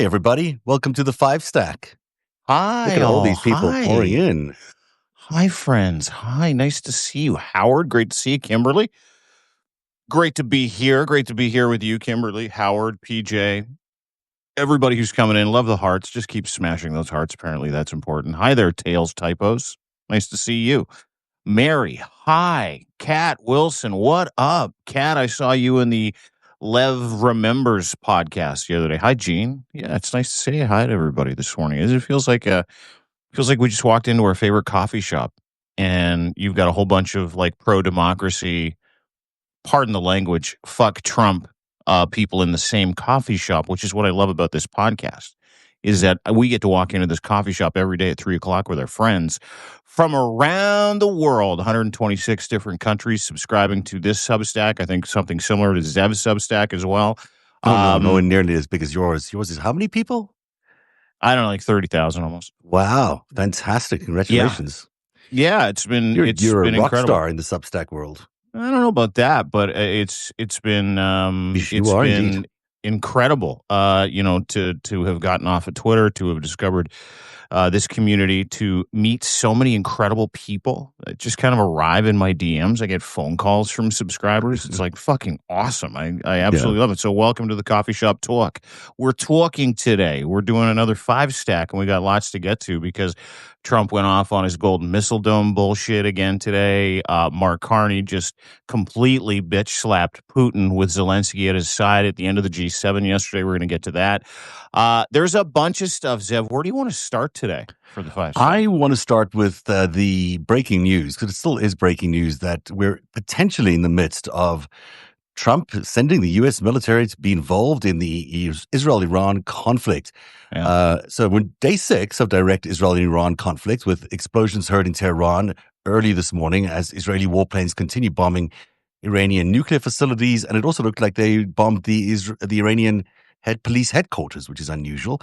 everybody. Welcome to the FiveStack. Hi, Look at all these people hi. pouring in. Hi, friends. Hi, nice to see you. Howard, great to see you. Kimberly, great to be here. Great to be here with you, Kimberly, Howard, PJ, everybody who's coming in. Love the hearts. Just keep smashing those hearts. Apparently, that's important. Hi there, Tails Typos. Nice to see you. Mary, hi. Kat Wilson, what up? Kat, I saw you in the Lev Remembers podcast the other day. Hi, Gene. Yeah, it's nice to say hi to everybody this morning. It feels like we just walked into our favorite coffee shop and you've got a whole bunch of like pro-democracy, pardon the language, fuck Trump people in the same coffee shop, which is what I love about this podcast, is that we get to walk into this coffee shop every day at 3:00 with our friends from around the world, 126 different countries subscribing to this Substack. I think something similar to Zev's Substack as well. No, nowhere nearly as big as yours. Yours is how many people? I don't know, like 30,000 almost. Wow, fantastic! Congratulations. Yeah, it's been You're a rock incredible. star in the Substack world. I don't know about that, but it's been incredible. To have gotten off of Twitter, to have discovered this community, to meet so many incredible people that just kind of arrive in my DMs. I get phone calls from subscribers. It's like fucking awesome. I absolutely love it. So welcome to the Coffee Shop Talk. We're talking today. We're doing another FiveStack, and we got lots to get to because Trump went off on his golden missile dome bullshit again today. Mark Carney just completely bitch slapped Putin with Zelensky at his side at the end of the G7 yesterday. We're going to get to that. There's a bunch of stuff, Zev. Where do you want to start today for the FiveStack? I want to start with the breaking news, because it still is breaking news, that we're potentially in the midst of Trump sending the U.S. military to be involved in the Israel-Iran conflict. Yeah. So we're day 6 of direct Israel-Iran conflict, with explosions heard in Tehran early this morning as Israeli warplanes continue bombing Iranian nuclear facilities. And it also looked like they bombed the Iranian police headquarters, which is unusual.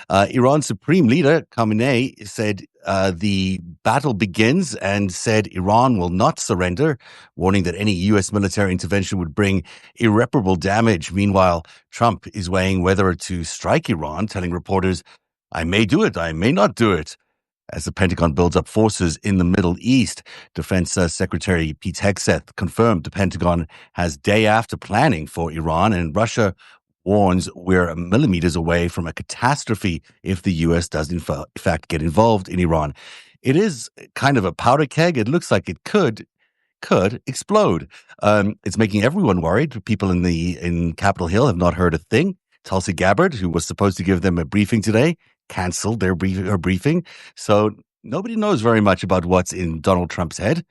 Iran's Supreme Leader Khamenei said the battle begins, and said Iran will not surrender, warning that any U.S. military intervention would bring irreparable damage. Meanwhile, Trump is weighing whether to strike Iran, telling reporters, "I may do it, I may not do it." As the Pentagon builds up forces in the Middle East, Defense Secretary Pete Hegseth confirmed the Pentagon has day after planning for Iran, and Russia warns we're millimeters away from a catastrophe if the U.S. does in fact get involved in Iran. It is kind of a powder keg. It looks like it could explode. It's making everyone worried. People in Capitol Hill have not heard a thing. Tulsi Gabbard, who was supposed to give them a briefing today, canceled her briefing. So nobody knows very much about what's in Donald Trump's head,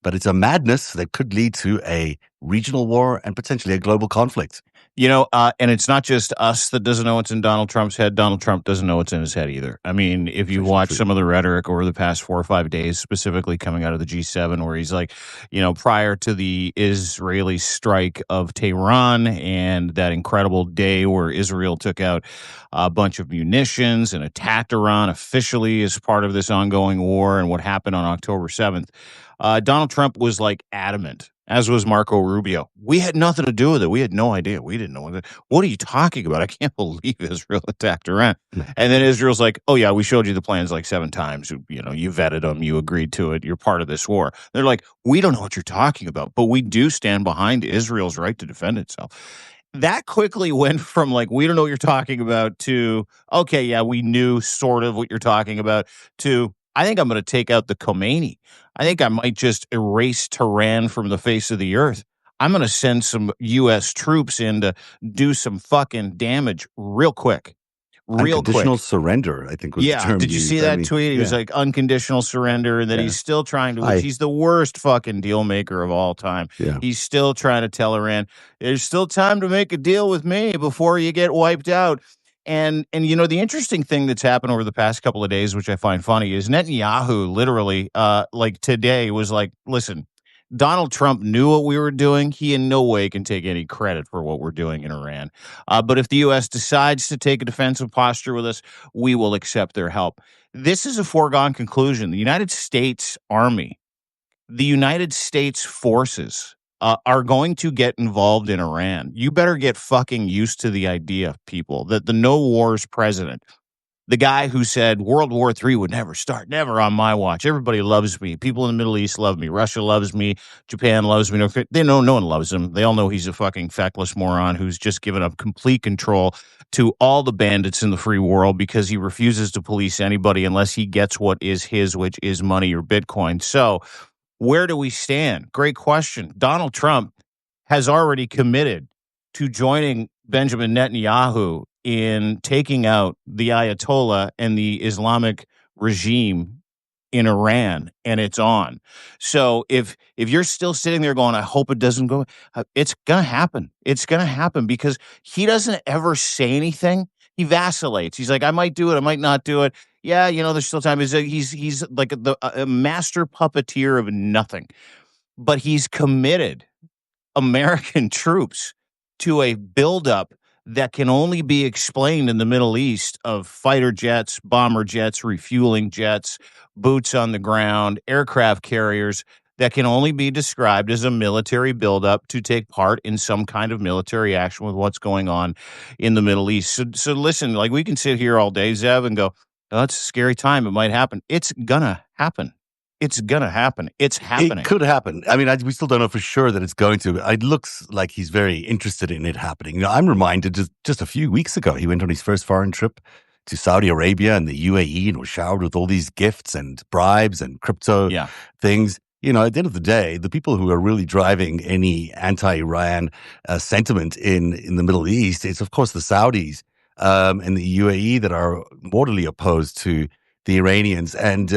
but it's a madness that could lead to a regional war and potentially a global conflict. And it's not just us that doesn't know what's in Donald Trump's head. Donald Trump doesn't know what's in his head either. I mean, if you watch some of the rhetoric over the past 4 or 5 days, specifically coming out of the G7, where he's like, prior to the Israeli strike of Tehran and that incredible day where Israel took out a bunch of munitions and attacked Iran officially as part of this ongoing war, and what happened on October 7th, Donald Trump was like adamant, as was Marco Rubio. We had nothing to do with it. We had no idea. We didn't know what are you talking about? I can't believe Israel attacked Iran. And then Israel's like, oh yeah, we showed you the plans like 7 times. You vetted them. You agreed to it. You're part of this war. They're like, we don't know what you're talking about, but we do stand behind Israel's right to defend itself. That quickly went from like, we don't know what you're talking about, to, okay, yeah, we knew sort of what you're talking about, to, I think I'm going to take out the Khomeini. I think I might just erase Tehran from the face of the earth. I'm going to send some U.S. troops in to do some fucking damage real quick. Unconditional surrender, I think was the term. Did you see that tweet? He was like, unconditional surrender, and that he's still trying to, he's the worst fucking deal maker of all time. Yeah. He's still trying to tell Iran, there's still time to make a deal with me before you get wiped out. And the interesting thing that's happened over the past couple of days, which I find funny, is Netanyahu literally, like today, was like, listen, Donald Trump knew what we were doing. He in no way can take any credit for what we're doing in Iran. But if the U.S. decides to take a defensive posture with us, we will accept their help. This is a foregone conclusion. The United States Army, the United States forces are going to get involved in Iran. You better get fucking used to the idea, people, that the no wars president, the guy who said World War III would never start, never on my watch. Everybody loves me. People in the Middle East love me. Russia loves me. Japan loves me. They know no one loves him. They all know he's a fucking feckless moron who's just given up complete control to all the bandits in the free world because he refuses to police anybody unless he gets what is his, which is money or Bitcoin. So where do we stand? Great question. Donald Trump has already committed to joining Benjamin Netanyahu in taking out the Ayatollah and the Islamic regime in Iran, and it's on. So if you're still sitting there going, I hope it doesn't go, it's gonna happen. It's gonna happen because he doesn't ever say anything. He vacillates. He's like, I might do it, I might not do it. Yeah, there's still time. He's like a master puppeteer of nothing, but he's committed American troops to a buildup that can only be explained in the Middle East of fighter jets, bomber jets, refueling jets, boots on the ground, aircraft carriers that can only be described as a military buildup to take part in some kind of military action with what's going on in the Middle East. So listen, like we can sit here all day, Zev, and go, oh, it's a scary time. It might happen. It's gonna happen. It's gonna happen. It's happening. It could happen. I mean, we still don't know for sure that it's going to. It looks like he's very interested in it happening. I'm reminded just a few weeks ago, he went on his first foreign trip to Saudi Arabia and the UAE and was showered with all these gifts and bribes and crypto things. At the end of the day, the people who are really driving any anti-Iran sentiment in the Middle East, it's of course the Saudis and the UAE that are mortally opposed to the Iranians, and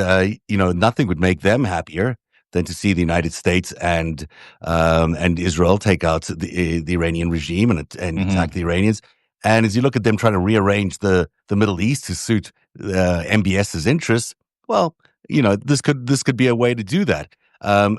nothing would make them happier than to see the United States and Israel take out the Iranian regime and attack the Iranians. And as you look at them trying to rearrange the Middle East to suit MBS's interests, well, this could be a way to do that.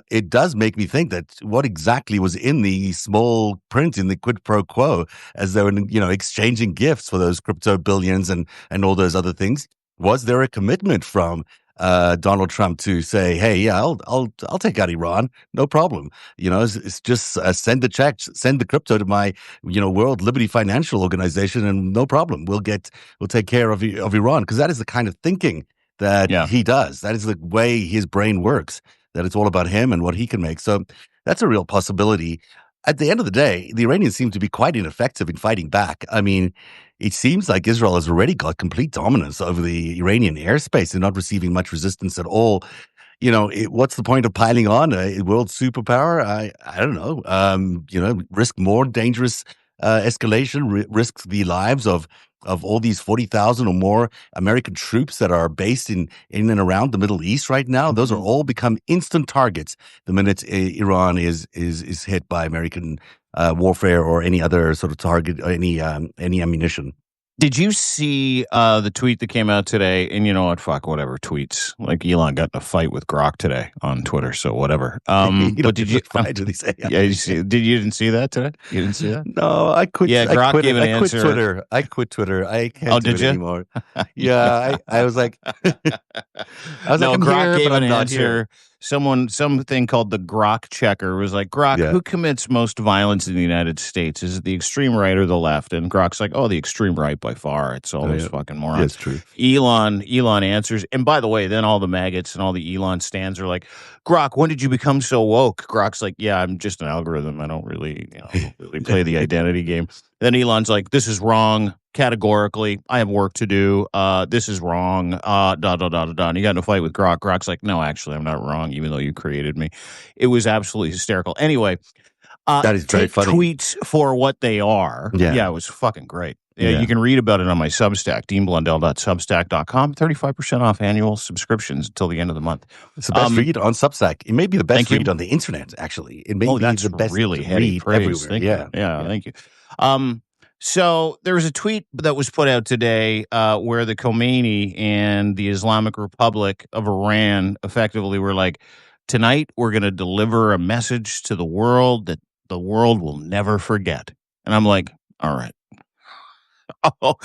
It does make me think that what exactly was in the small print in the quid pro quo, as they were exchanging gifts for those crypto billions and all those other things. Was there a commitment from Donald Trump to say, "Hey, yeah, I'll take out Iran, no problem. It's just send the check, send the crypto to my World Liberty Financial Organization, and no problem. We'll take care of Iran," because that is the kind of thinking that he does. That is the way his brain works. That it's all about him and what he can make. So that's a real possibility. At the end of the day, the Iranians seem to be quite ineffective in fighting back. I mean, it seems like Israel has already got complete dominance over the Iranian airspace. They're not receiving much resistance at all. What's the point of piling on a world superpower? I don't know. Risk more dangerous escalation, risk the lives of all these 40,000 or more American troops that are based in and around the Middle East right now. Those are all become instant targets the minute Iran is hit by American warfare or any other sort of target, any ammunition. Did you see the tweet that came out today? And you know what? Fuck, whatever tweets. Like Elon got in a fight with Grok today on Twitter, so whatever. But did you? Did he say? Yeah, you didn't see that today? You didn't see that? No, I quit. Yeah, Grok gave an answer. I quit Twitter. I can't do it anymore. Yeah, I was like, Grok gave an answer. Something called the Grok checker was like, Grok, who commits most violence in the United States? Is it the extreme right or the left? And Grok's like, oh, the extreme right by far. It's all those fucking morons. That's true. Elon answers. And by the way, then all the maggots and all the Elon stands are like, Grok, when did you become so woke? Grok's like, yeah, I'm just an algorithm. I don't really play the identity game. Then Elon's like, this is wrong. Categorically, I have work to do. This is wrong. And he got in a fight with Grok. Grok's like, no, actually, I'm not wrong, even though you created me. It was absolutely hysterical. Anyway, that is very funny. Tweets for what they are. Yeah, it was fucking great. Yeah, you can read about it on my Substack, deanblundell.substack.com. 35% off annual subscriptions until the end of the month. It's the best read on Substack. It may be the best read on the internet, actually. It may be the best really read everywhere. Thank you. So there was a tweet that was put out today where the Khomeini and the Islamic Republic of Iran effectively were like, tonight we're going to deliver a message to the world that the world will never forget. And I'm like, all right. Oh,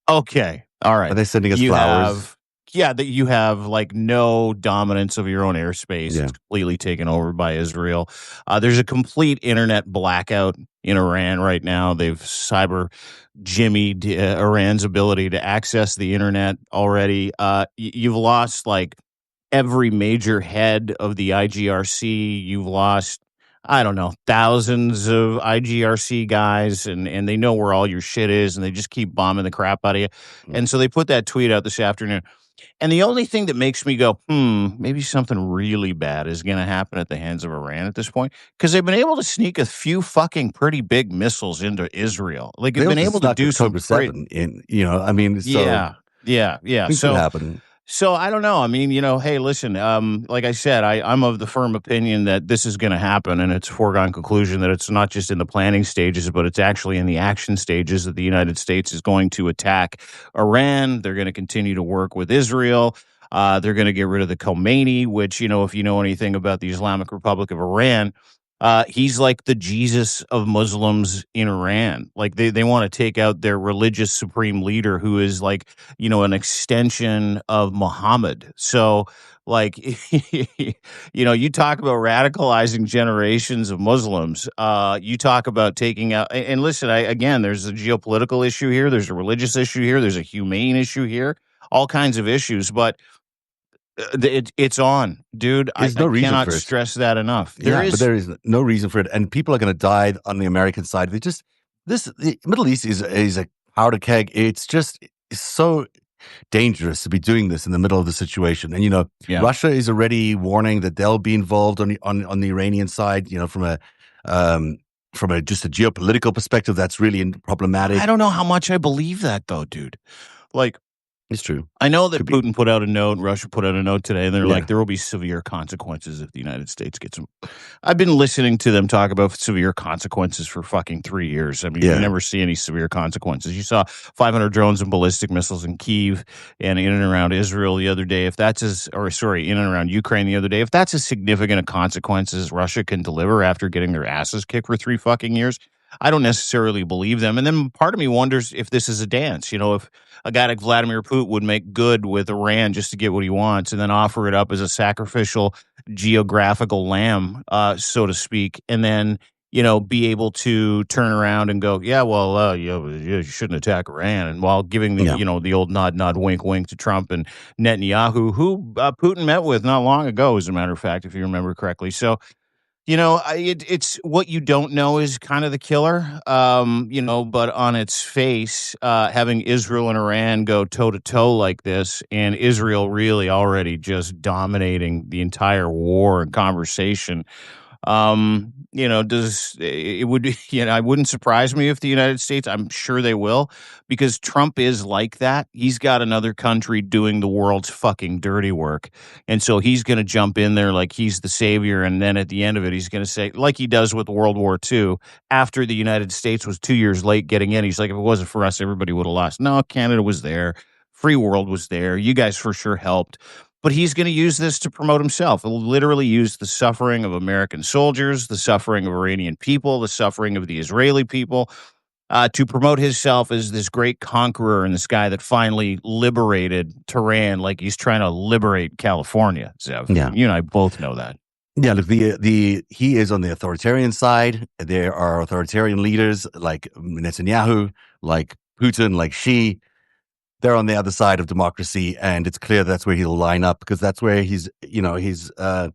okay. All right. Are they sending us flowers? yeah, that you have like no dominance of your own airspace. Yeah. It's completely taken over by Israel. There's a complete internet blackout in Iran right now. They've cyber jimmied Iran's ability to access the internet already. You've lost like every major head of the IGRC. You've lost, I don't know, thousands of IGRC guys, and they know where all your shit is, and they just keep bombing the crap out of you. And so they put that tweet out this afternoon. And the only thing that makes me go, maybe something really bad is going to happen at the hands of Iran at this point, because they've been able to sneak a few fucking pretty big missiles into Israel. Like, they've They been also able to snuck do some October pretty, 7 in, I mean, so yeah. things could happen. So I don't know. I mean, hey, listen. Like I said, I'm of the firm opinion that this is going to happen, and it's a foregone conclusion that it's not just in the planning stages, but it's actually in the action stages that the United States is going to attack Iran. They're going to continue to work with Israel. They're going to get rid of the Khomeini, which, if you know anything about the Islamic Republic of Iran, he's like the Jesus of Muslims in Iran. Like, they want to take out their religious supreme leader, who is like, an extension of Muhammad. So, like, you talk about radicalizing generations of Muslims. You talk about taking out, and listen, again, there's a geopolitical issue here. There's a religious issue here. There's a humane issue here. All kinds of issues, but it's on, dude. There's I no reason cannot for it. stress that enough. Yeah, but there is no reason for it, and people are going to die on the American side. The Middle East is a powder keg. It's so dangerous to be doing this in the middle of the situation. And Yeah. Russia is already warning that they'll be involved on the Iranian side. From a just a geopolitical perspective, that's really problematic. I don't know how much I believe that, though, dude. Like, It's true. I know that Putin put out a note, Russia put out a note today, and they're Yeah. like, there will be severe consequences if the United States gets them. I've been listening to them talk about severe consequences for fucking 3 years. I mean, you never see any severe consequences. You saw 500 drones and ballistic missiles in Kyiv and in and around Israel the other day. In and around Ukraine the other day. If that's as significant a consequence as Russia can deliver after getting their asses kicked for 3 fucking years, I don't necessarily believe them. And then part of me wonders if this is a dance. If a guy like Vladimir Putin would make good with Iran just to get what he wants, and then offer it up as a sacrificial geographical lamb, so to speak, and then be able to turn around and go, you shouldn't attack Iran, and while giving the the old nod, wink, wink to Trump and Netanyahu, who Putin met with not long ago, as a matter of fact, if you remember correctly. So, it's what you don't know is kind of the killer, but on its face, having Israel and Iran go toe to toe like this, and Israel really already just dominating the entire war and conversation. Does it would I wouldn't surprise me if the United States, I'm sure they will, because Trump is like that. He's got another country doing the world's fucking dirty work. And so he's going to jump in there like he's the savior. And then at the end of it, he's going to say, like he does with World War II, after the United States was 2 years late getting in, he's like, if it wasn't for us, everybody would have lost. No, Canada was there. Free world was there. You guys for sure helped. But he's going to use this to promote himself. He'll literally use the suffering of American soldiers, the suffering of Iranian people, the suffering of the Israeli people, to promote himself as this great conqueror and this guy that finally liberated Tehran, like he's trying to liberate California. Zev. Yeah. You and I both know that. Yeah, look, he is on the authoritarian side. There are authoritarian leaders like Netanyahu, like Putin, like Xi. They're on the other side of democracy, and it's clear that's where he'll line up, because that's where his bread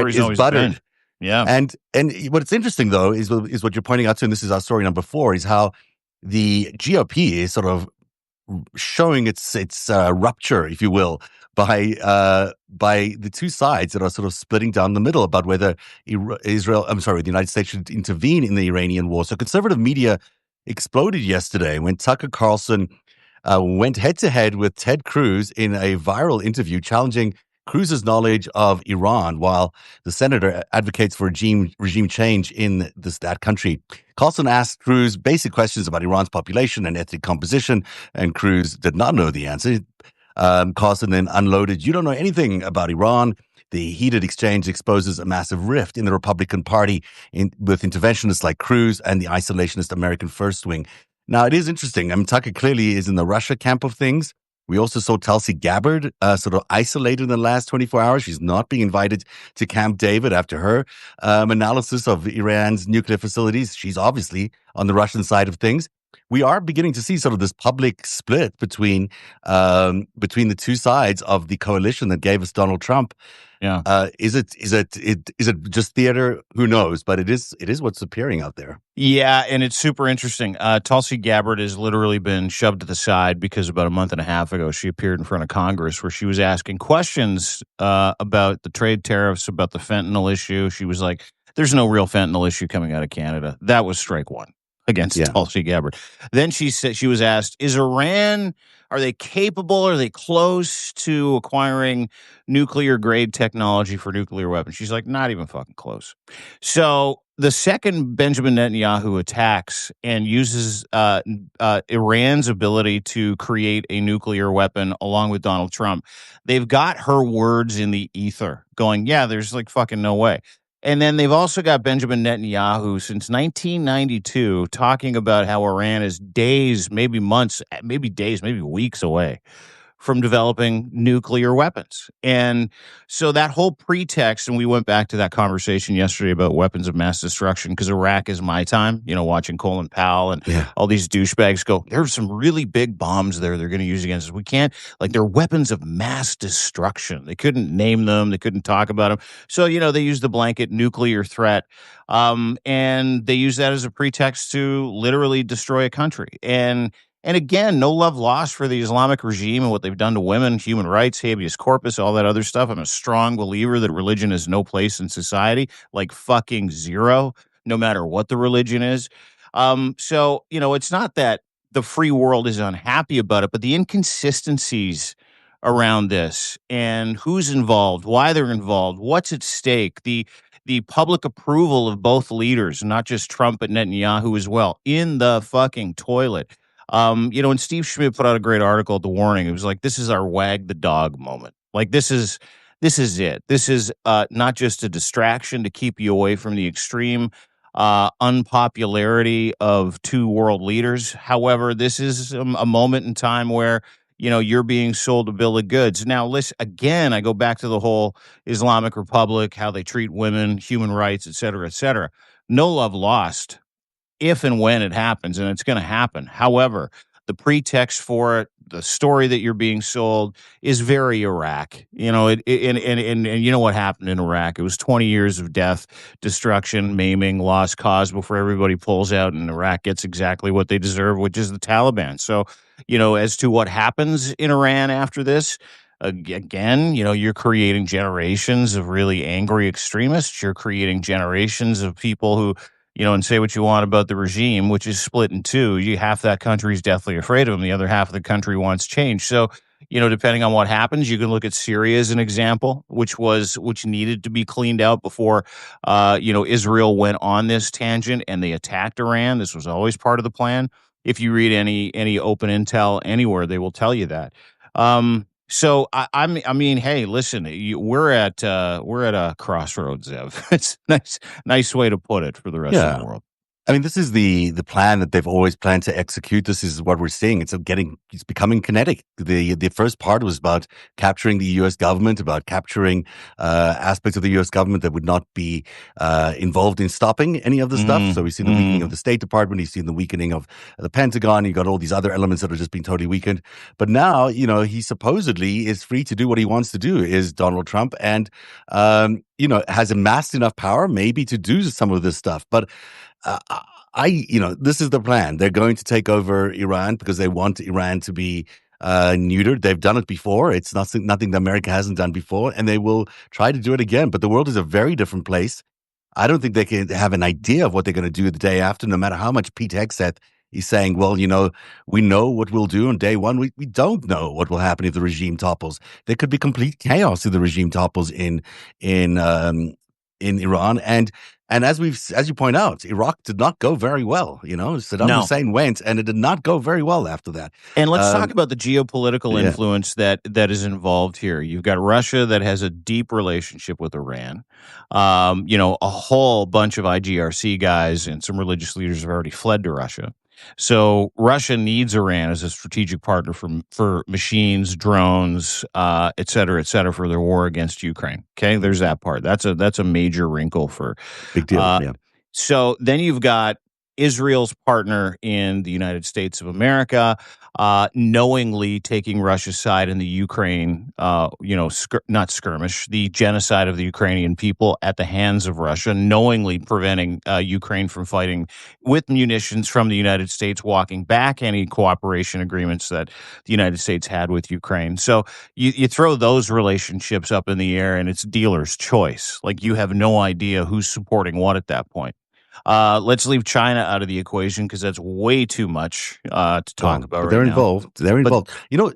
is buttered. Been. Yeah, and what's interesting though is what you're pointing out to, and this is our story number 4, is how the GOP is sort of showing its rupture, if you will, by the two sides that are sort of splitting down the middle about whether the United States should intervene in the Iranian war. So conservative media exploded yesterday when Tucker Carlson went head-to-head with Ted Cruz in a viral interview challenging Cruz's knowledge of Iran, while the senator advocates for regime change in that country. Carlson asked Cruz basic questions about Iran's population and ethnic composition, and Cruz did not know the answer. Carlson then unloaded, "You don't know anything about Iran." The heated exchange exposes a massive rift in the Republican Party with interventionists like Cruz and the isolationist American First Wing. Now, it is interesting. I mean, Tucker clearly is in the Russia camp of things, We also saw Tulsi Gabbard sort of isolated in the last 24 hours. She's not being invited to Camp David after her analysis of Iran's nuclear facilities. She's obviously on the Russian side of things. We are beginning to see sort of this public split between the two sides of the coalition that gave us Donald Trump. Yeah. Is it just theater? Who knows? But it is what's appearing out there. Yeah, and it's super interesting. Tulsi Gabbard has literally been shoved to the side because about a month and a half ago, she appeared in front of Congress where she was asking questions about the trade tariffs, about the fentanyl issue. She was like, there's no real fentanyl issue coming out of Canada. That was strike one against Tulsi Gabbard. Then she said, she was asked, is Iran, are they capable, are they close to acquiring nuclear grade technology for nuclear weapons? She's like, not even fucking close. So the second Benjamin Netanyahu attacks and uses Iran's ability to create a nuclear weapon along with Donald Trump, they've got her words in the ether going, yeah, there's like fucking no way. And then they've also got Benjamin Netanyahu since 1992 talking about how Iran is days, maybe months, maybe days, maybe weeks away from developing nuclear weapons. And so that whole pretext, and we went back to that conversation yesterday about weapons of mass destruction, because Iraq is my time, watching Colin Powell and all these douchebags go, there's some really big bombs there they're going to use against us. We can't, they're weapons of mass destruction. They couldn't name them. They couldn't talk about them. So, they use the blanket nuclear threat. And they use that as a pretext to literally destroy a country. And again, no love lost for the Islamic regime and what they've done to women, human rights, habeas corpus, all that other stuff. I'm a strong believer that religion has no place in society, like fucking zero, no matter what the religion is. So, it's not that the free world is unhappy about it, but the inconsistencies around this and who's involved, why they're involved, what's at stake, the public approval of both leaders, not just Trump, but Netanyahu as well, in the fucking toilet. And Steve Schmidt put out a great article at The Warning. It was like, this is our wag the dog moment. Like, this is it. This is not just a distraction to keep you away from the extreme unpopularity of two world leaders. However, this is a moment in time where, you're being sold a bill of goods. Now, listen, again, I go back to the whole Islamic Republic, how they treat women, human rights, et cetera, et cetera. No love lost if and when it happens, and it's going to happen. However, the pretext for it, the story that you're being sold is very Iraq. And you know what happened in Iraq? It was 20 years of death, destruction, maiming, lost cause before everybody pulls out and Iraq gets exactly what they deserve, which is the Taliban. So, as to what happens in Iran after this, again, you're creating generations of really angry extremists. You're creating generations of people who, and say what you want about the regime, which is split in two. Half that country is deathly afraid of him. The other half of the country wants change. So, depending on what happens, you can look at Syria as an example, which needed to be cleaned out before, Israel went on this tangent and they attacked Iran. This was always part of the plan. If you read any open intel anywhere, they will tell you that. So I mean, hey, listen, we're at a crossroads, Zev. It's nice way to put it for the rest of the world. I mean, this is the plan that they've always planned to execute. This is what we're seeing. It's becoming kinetic. The first part was about capturing the U.S. government, about capturing aspects of the U.S. government that would not be involved in stopping any of the stuff. So we've seen the weakening of the State Department. You've seen the weakening of the Pentagon. You've got all these other elements that are just being totally weakened. But now, he supposedly is free to do what he wants to do, is Donald Trump, and has amassed enough power maybe to do some of this stuff. But this is the plan. They're going to take over Iran because they want Iran to be neutered. They've done it before. It's nothing that America hasn't done before, and they will try to do it again. But the world is a very different place. I don't think they can have an idea of what they're going to do the day after, no matter how much Pete Hegseth is saying, well, we know what we'll do on day one. We don't know what will happen if the regime topples. There could be complete chaos if the regime topples in Iran. And as you point out, Iraq did not go very well. Saddam Hussein went, and it did not go very well after that. And let's talk about the geopolitical influence that is involved here. You've got Russia that has a deep relationship with Iran. A whole bunch of IGRC guys and some religious leaders have already fled to Russia. So Russia needs Iran as a strategic partner for machines, drones, et cetera, for their war against Ukraine. Okay, there's that part. That's a major wrinkle for. Big deal. Uh, Yeah. so then you've got Israel's partner in the United States of America, knowingly taking Russia's side in the Ukraine, not skirmish, the genocide of the Ukrainian people at the hands of Russia, knowingly preventing Ukraine from fighting with munitions from the United States, walking back any cooperation agreements that the United States had with Ukraine. So you throw those relationships up in the air and it's dealer's choice. Like you have no idea who's supporting what at that point. Let's leave China out of the equation because that's way too much to talk Oh, about but right they're now. involved. They're But involved. You know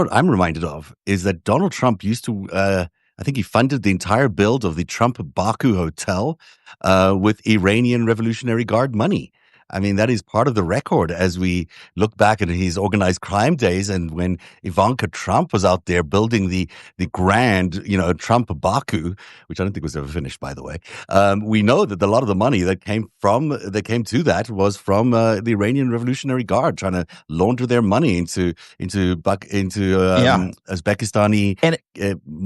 what I'm reminded of is that Donald Trump used to. I think he funded the entire build of the Trump Baku Hotel with Iranian Revolutionary Guard money. I mean, that is part of the record as we look back at his organized crime days, and when Ivanka Trump was out there building the grand, Trump Baku, which I don't think was ever finished, by the way. We know that a lot of the money that came to that was from the Iranian Revolutionary Guard trying to launder their money into yeah, Uzbekistani and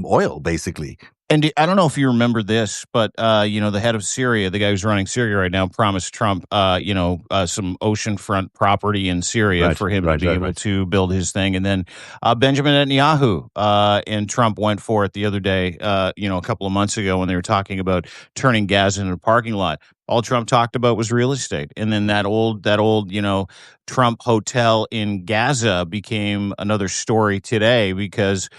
oil, basically. And I don't know if you remember this, but the head of Syria, the guy who's running Syria right now, promised Trump, some oceanfront property in Syria Right, for him to right, be right, able right. to build his thing. And then Benjamin Netanyahu and Trump went for it the other day, a couple of months ago when they were talking about turning Gaza into a parking lot. All Trump talked about was real estate, and then that old, Trump hotel in Gaza became another story today because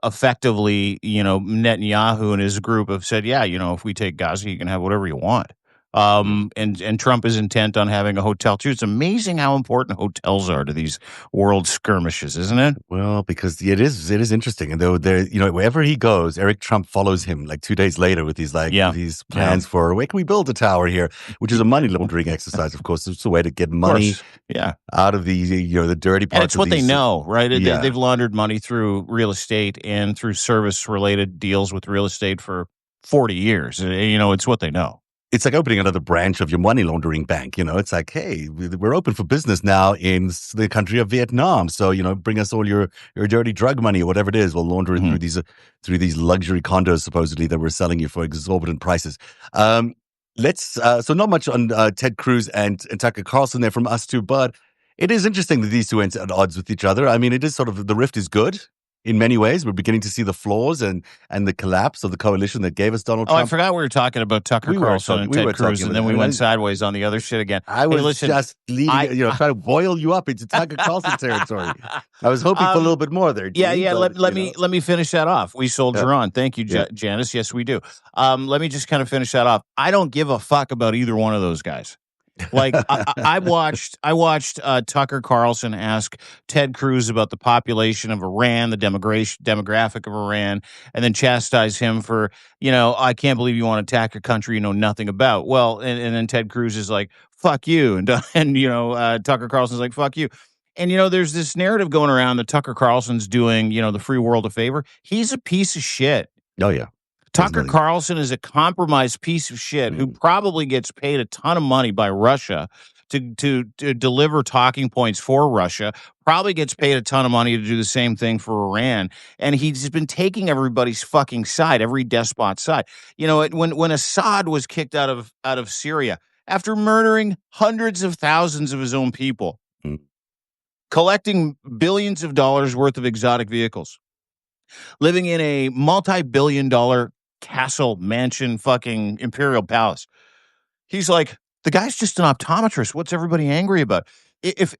effectively, Netanyahu and his group have said, yeah, if we take Gaza, you can have whatever you want. Mm. And Trump is intent on having a hotel too. It's amazing how important hotels are to these world skirmishes, isn't it? Well, because it is interesting, and though there, wherever he goes, Eric Trump follows him like 2 days later with Yeah, these yeah, plans for where can we build a tower here, which is a money laundering exercise. Of course, it's a way to get of money course, yeah. out of the dirty And parts it's of what they these. know, right? Yeah, They've laundered money through real estate and through service-related deals with real estate for 40 years. It's what they know. it's like opening another branch of your money laundering bank. It's like, hey, we're open for business now in the country of Vietnam. So bring us all your dirty drug money or whatever it is. We'll launder it Mhm. through these luxury condos supposedly that we're selling you for exorbitant prices. Let's so not much on Ted Cruz and Tucker Carlson there from us too, but it is interesting that these two are at odds with each other. I mean, it is sort of the rift is good in many ways. We're beginning to see the flaws and the collapse of the coalition that gave us Donald Oh, I Trump. forgot we were talking about Tucker Carlson and We Ted were Cruz, talking and about then we and went sideways on the other shit again. I Hey, was listen, just leading, I, trying to boil you up into Tucker Carlson territory. I was hoping for a little bit more there, Yeah, Gene, yeah. but Let me finish that off. We yeah, soldier on. Thank you, yeah. Janice. Yes, we do. Let me just kind of finish that off. I don't give a fuck about either one of those guys. Like I watched Tucker Carlson ask Ted Cruz about the population of Iran, the demographic of Iran, and then chastise him for I can't believe you want to attack a country you know nothing about. Well, and then Ted Cruz is like fuck you, and Tucker Carlson's like fuck you. And there's this narrative going around that Tucker Carlson's doing the free world a favor. He's a piece of shit. Oh yeah, there's Tucker nothing. Carlson is a compromised piece of shit who Mm. probably gets paid a ton of money by Russia to deliver talking points for Russia, probably gets paid a ton of money to do the same thing for Iran. And he's been taking everybody's fucking side, every despot's side. When Assad was kicked out of Syria after murdering hundreds of thousands of his own people, Mm. collecting billions of dollars worth of exotic vehicles, living in a multi-billion-dollar castle mansion fucking imperial palace. He's like, the guy's just an optometrist. What's everybody angry about? If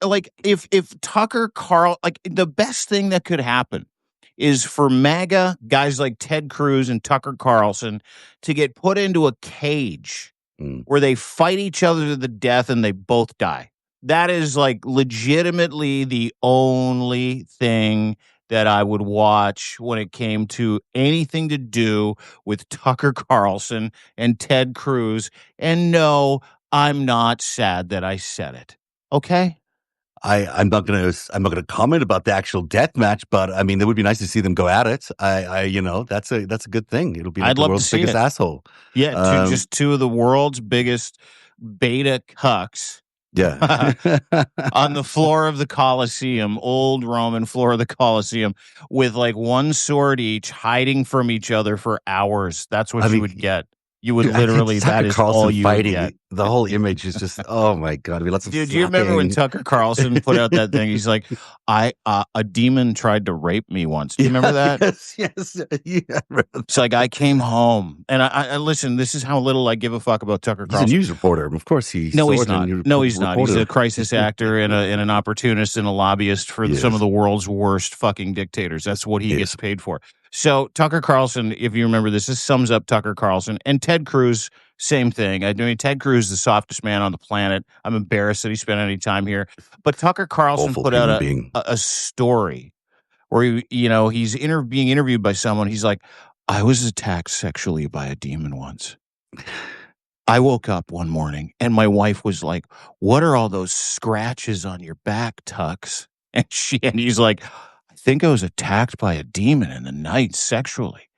Tucker Carl, like, the best thing that could happen is for MAGA guys like Ted Cruz and Tucker Carlson to get put into a cage Mm. where they fight each other to the death and they both die. That is like legitimately the only thing that I would watch when it came to anything to do with Tucker Carlson and Ted Cruz. And no, I'm not sad that I said it. Okay? I'm not gonna comment about the actual death match, but I mean, it would be nice to see them go at it. That's a good thing. It'll be like I'd the love to world's see biggest it. asshole. Yeah, Um, two of the world's biggest beta cucks Yeah. on the floor of the Colosseum, old Roman floor of the Colosseum, with like one sword each, hiding from each other for hours. That's what I you mean, would get. You would I mean, literally, that Tucker is all Carlson you would get. fighting, the whole image is just, oh my God. I mean, lots of Dude, do you remember when slapping. Tucker Carlson put out that thing? He's like, a demon tried to rape me once. Do you remember that? Yes. Yeah. It's like, I came home and I listen, this is how little I give a fuck about Tucker He's a Carlson. news reporter. Of course, he No, saw he's it and not. he No, he's not. He's reported a it. crisis actor and an opportunist and a lobbyist for some of Yes. the world's worst fucking dictators. That's what he Yes. gets paid for. So Tucker Carlson, if you remember this sums up Tucker Carlson. And Ted Cruz, same thing. I mean, Ted Cruz is the softest man on the planet. I'm embarrassed that he spent any time here. But Tucker Carlson Awful put human out being. a story where he's being interviewed by someone. He's like, I was attacked sexually by a demon once. I woke up one morning and my wife was like, what are all those scratches on your back, Tux? And he's like, I think I was attacked by a demon in the night sexually.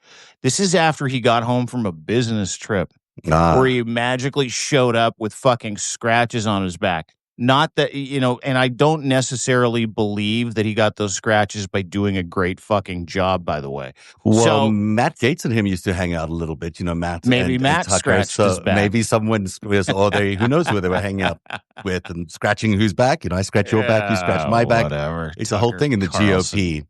This is after he got home from a business trip where he magically showed up with fucking scratches on his back. Not that, and I don't necessarily believe that he got those scratches by doing a great fucking job, by the way. Well, So Matt Gaetz and him used to hang out a little bit, Matt maybe and Matt Tucker. scratched his So back. maybe someone was, or who knows where they were hanging out with and scratching whose back. I scratch your back, you scratch my back. Whatever. It's a whole thing in the Carlson. GOP.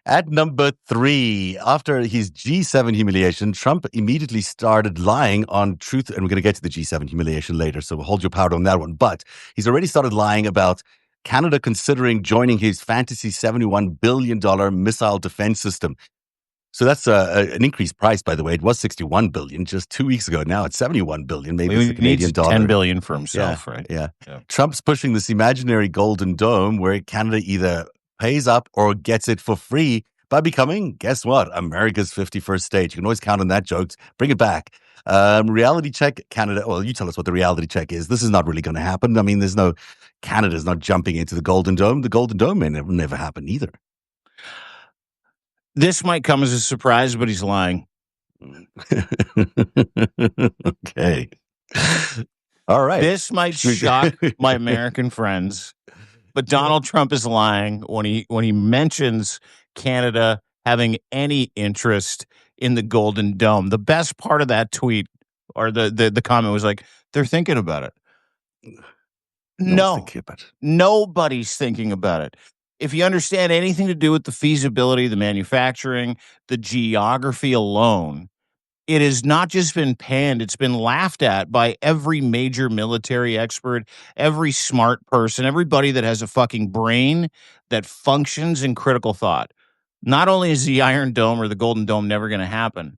At number 3, after his G7 humiliation, Trump immediately started lying on truth. And we're going to get to the G7 humiliation later, so hold your powder on that one. But he's already started lying about Canada considering joining his fantasy $71 billion missile defense system. So that's an increased price, by the way. It was $61 billion just 2 weeks ago. Now it's $71 billion. Maybe it's the Canadian dollar. $10 billion for himself, right? Yeah. Trump's pushing this imaginary golden dome where Canada either pays up or gets it for free by becoming, guess what, America's 51st state. You can always count on that, jokes. Bring it back. Reality check, Canada. Well, you tell us what the reality check is. This is not really going to happen. I mean, Canada's not jumping into the golden dome. The golden dome may never happen either. This might come as a surprise, but he's lying. Okay. All right. This might shock my American friends, but Donald Trump is lying when he mentions Canada having any interest in the Golden Dome. The best part of that tweet or the comment was like, they're thinking about it. No, nobody's thinking about it. If you understand anything to do with the feasibility, the manufacturing, the geography alone, it has not just been panned, it's been laughed at by every major military expert, every smart person, everybody that has a fucking brain that functions in critical thought. Not only is the Iron Dome or the Golden Dome never going to happen,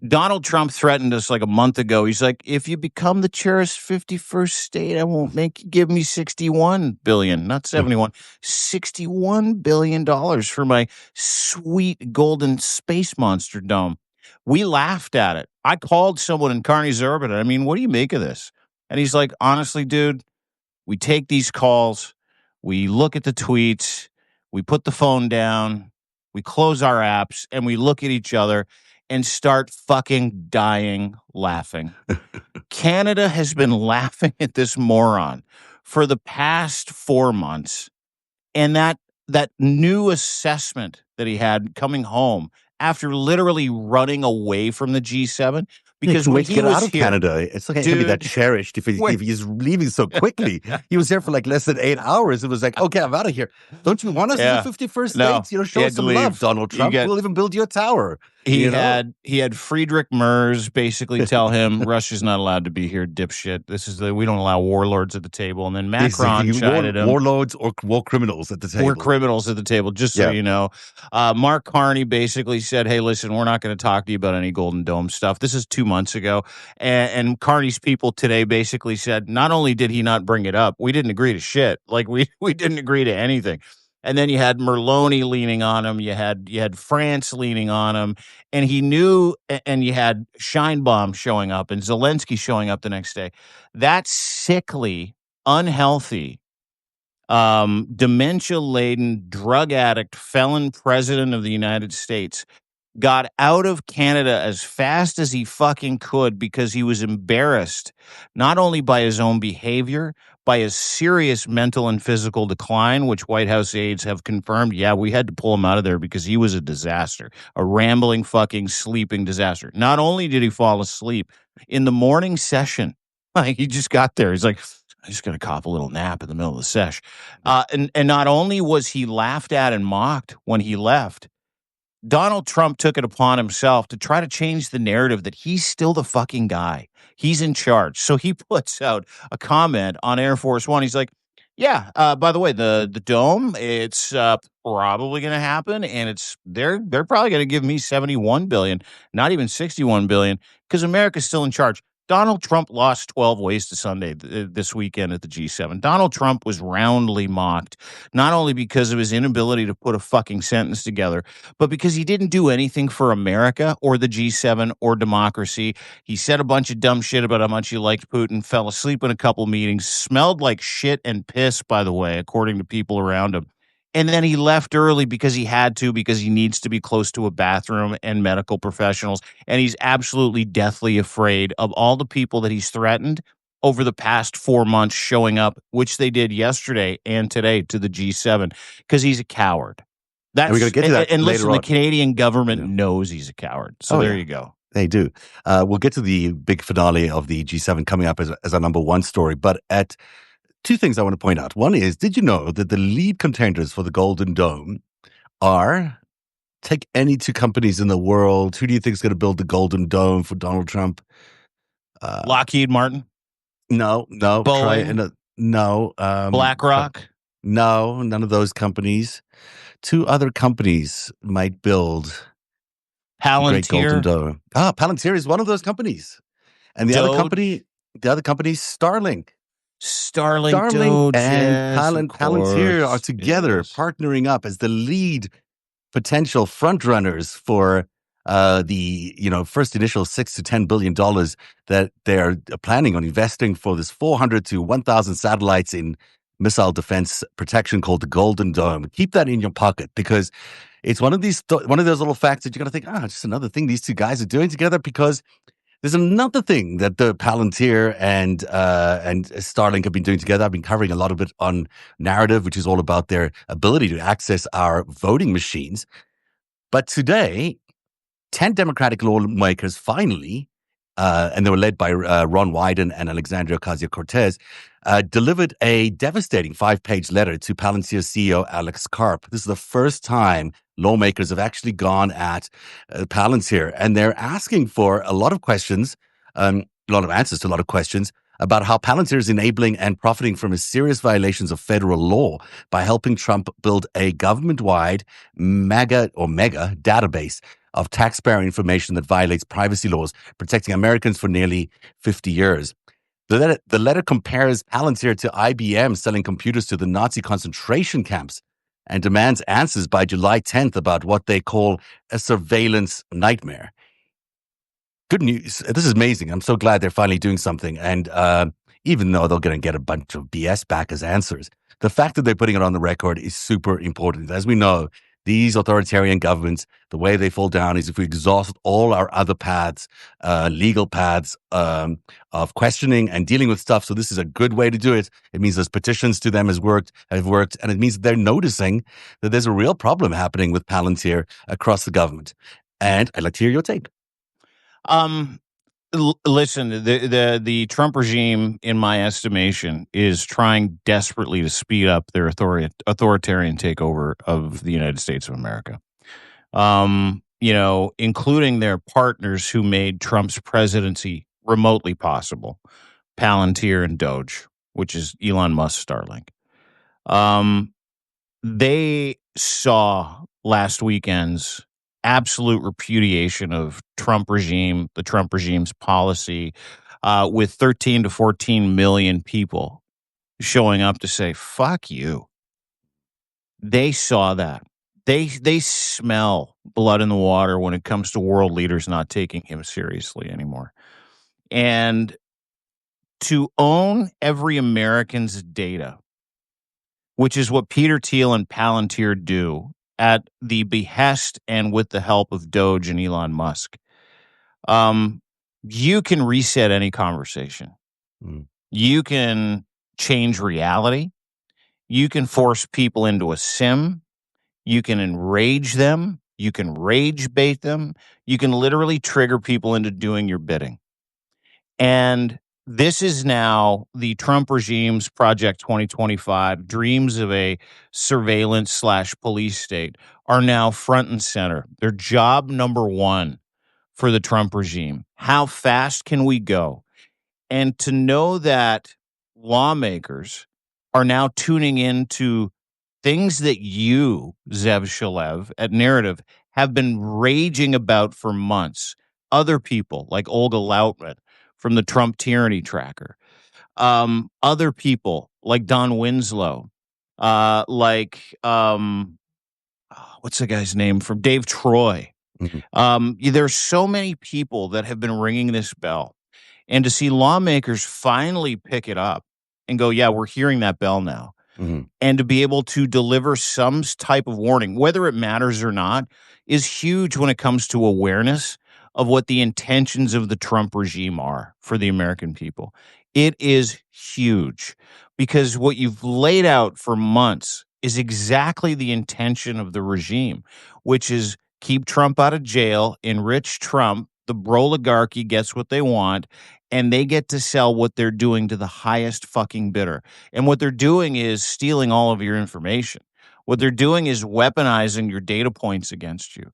Donald Trump threatened us like a month ago. He's like, if you become the cherished 51st state, I won't make you give me $61 billion, not 71, $61 billion for my sweet golden space monster dome. We laughed at it. I called someone in Carney's orbit. I mean, what do you make of this? And he's like, honestly, dude, we take these calls, we look at the tweets, we put the phone down, we close our apps, and we look at each other and start fucking dying laughing. Canada has been laughing at this moron for the past 4 months. And that new assessment that he had coming home after literally running away from the G7, because when wait to he get was out of here, Canada. It's not going to be that cherished if he's leaving so quickly. He was there for like less than 8 hours. It was like, okay, I'm out of here. Don't you want us as the 51st states? Show us some love, Donald Trump. We'll even build you a tower. He had Friedrich Merz basically tell him Russia's not allowed to be here, dipshit. We don't allow warlords at the table. And then Macron chided him. Warlords or war criminals at the table. We're criminals at the table, just so you know. Mark Carney basically said, hey, listen, we're not going to talk to you about any Golden Dome stuff. This is 2 months ago. And Carney's people today basically said, not only did he not bring it up, we didn't agree to shit. Like, we didn't agree to anything. And then you had Merloni leaning on him. You had France leaning on him. And he knew, and you had Scheinbaum showing up and Zelensky showing up the next day. That sickly, unhealthy, dementia-laden, drug addict, felon president of the United States got out of Canada as fast as he fucking could because he was embarrassed, not only by his own behavior, by a serious mental and physical decline, which White House aides have confirmed. Yeah, we had to pull him out of there because he was a disaster, a rambling, fucking sleeping disaster. Not only did he fall asleep in the morning session, like he just got there. He's like, I'm just going to cop a little nap in the middle of the sesh. And not only was he laughed at and mocked when he left, Donald Trump took it upon himself to try to change the narrative that he's still the fucking guy. He's in charge. So he puts out a comment on Air Force One. He's like, yeah, by the way, the dome, it's probably going to happen, and they're probably going to give me 71 billion, not even 61 billion, because America's still in charge. Donald Trump lost 12 ways to Sunday this weekend at the G7. Donald Trump was roundly mocked, not only because of his inability to put a fucking sentence together, but because he didn't do anything for America or the G7 or democracy. He said a bunch of dumb shit about how much he liked Putin, fell asleep in a couple meetings, smelled like shit and piss, by the way, according to people around him. And then he left early because he had to, because he needs to be close to a bathroom and medical professionals. And he's absolutely deathly afraid of all the people that he's threatened over the past 4 months showing up, which they did yesterday and today to the G7, because he's a coward. And we're going to get to that and later listen, on. the Canadian government knows he's a coward. So there you go. They do. We'll get to the big finale of the G7 coming up as our number one story. But at two things I want to point out. One is, did you know that the lead contenders for the Golden Dome are, take any two companies in the world, who do you think is going to build the Golden Dome for Donald Trump? Lockheed Martin? No. Boeing? No. BlackRock? No, none of those companies. Two other companies might build Palantir? the Great Golden Dome. Palantir is one of those companies. And the other company is Starlink. Starlink Doge, and Palantir are together, partnering up as the lead potential frontrunners for the first initial $6 to $10 billion that they're planning on investing for this 400 to 1,000 satellites in missile defense protection called the Golden Dome. Keep that in your pocket, because it's one of those little facts that you're going to think, just another thing these two guys are doing together, because there's another thing that the Palantir and Starlink have been doing together. I've been covering a lot of it on Narrative, which is all about their ability to access our voting machines. But today, 10 Democratic lawmakers finally, and they were led by Ron Wyden and Alexandria Ocasio-Cortez, delivered a devastating 5-page letter to Palantir CEO Alex Karp. This is the first time lawmakers have actually gone at Palantir, and they're asking for a lot of questions, a lot of answers to a lot of questions about how Palantir is enabling and profiting from serious violations of federal law by helping Trump build a government-wide mega database of taxpayer information that violates privacy laws, protecting Americans for nearly 50 years. The letter compares Palantir to IBM selling computers to the Nazi concentration camps and demands answers by July 10th about what they call a surveillance nightmare. Good news. This is amazing. I'm so glad they're finally doing something. And even though they're going to get a bunch of BS back as answers, the fact that they're putting it on the record is super important. As we know, these authoritarian governments, the way they fall down is if we exhaust all our other paths, legal paths of questioning and dealing with stuff. So this is a good way to do it. It means those petitions to them have worked, and it means that they're noticing that there's a real problem happening with Palantir across the government. And I'd like to hear your take. Listen, the Trump regime, in my estimation, is trying desperately to speed up their authoritarian takeover of the United States of America. Including their partners who made Trump's presidency remotely possible, Palantir and Doge, which is Elon Musk's Starlink. They saw last weekend's absolute repudiation of the Trump regime's policy, with 13 to 14 million people showing up to say, fuck you. They saw that. They smell blood in the water when it comes to world leaders not taking him seriously anymore. And to own every American's data, which is what Peter Thiel and Palantir do at the behest and with the help of Doge and Elon Musk, you can reset any conversation. You can change reality. You can force people into a sim. You can enrage them. You can rage bait them. You can literally trigger people into doing your bidding. And this is now the Trump regime's Project 2025. Dreams of a surveillance/police state are now front and center. They're job number one for the Trump regime. How fast can we go? And to know that lawmakers are now tuning into things that you, Zev Shalev, at Narrative, have been raging about for months. Other people like Olga Lautman from the Trump Tyranny Tracker, other people like Don Winslow, what's the guy's name from Dave Troy. There's so many people that have been ringing this bell, and to see lawmakers finally pick it up and go, yeah, we're hearing that bell now. And to be able to deliver some type of warning, whether it matters or not, is huge when it comes to awareness of what the intentions of the Trump regime are for the American people. It is huge because what you've laid out for months is exactly the intention of the regime, which is keep Trump out of jail, enrich Trump, the oligarchy gets what they want, and they get to sell what they're doing to the highest fucking bidder. And what they're doing is stealing all of your information. What they're doing is weaponizing your data points against you.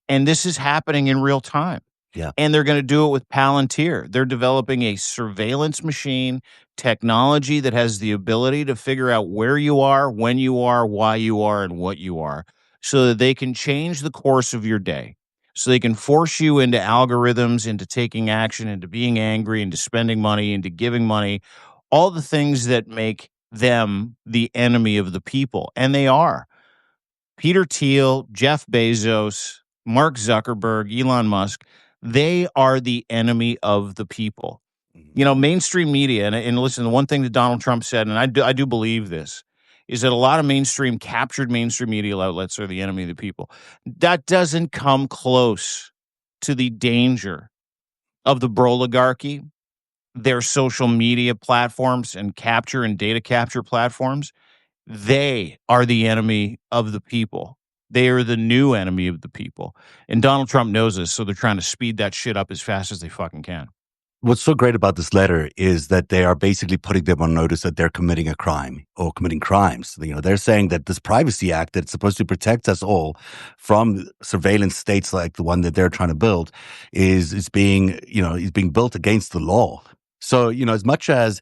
And this is happening in real time. Yeah. And they're going to do it with Palantir. They're developing a surveillance machine technology that has the ability to figure out where you are, when you are, why you are, and what you are, so that they can change the course of your day. So they can force you into algorithms, into taking action, into being angry, into spending money, into giving money, all the things that make them the enemy of the people. And they are. Peter Thiel, Jeff Bezos, Mark Zuckerberg, Elon Musk, they are the enemy of the people. You know, mainstream media, and listen, the one thing that Donald Trump said, and I do believe this, is that a lot of captured mainstream media outlets are the enemy of the people. That doesn't come close to the danger of the oligarchy, their social media platforms and capture and data capture platforms. They are the enemy of the people. They are the new enemy of the people. And Donald Trump knows this, so they're trying to speed that shit up as fast as they fucking can. What's so great about this letter is that they are basically putting them on notice that they're committing a crime or committing crimes. You know, they're saying that this Privacy Act that's supposed to protect us all from surveillance states like the one that they're trying to build is being built against the law. So, as much as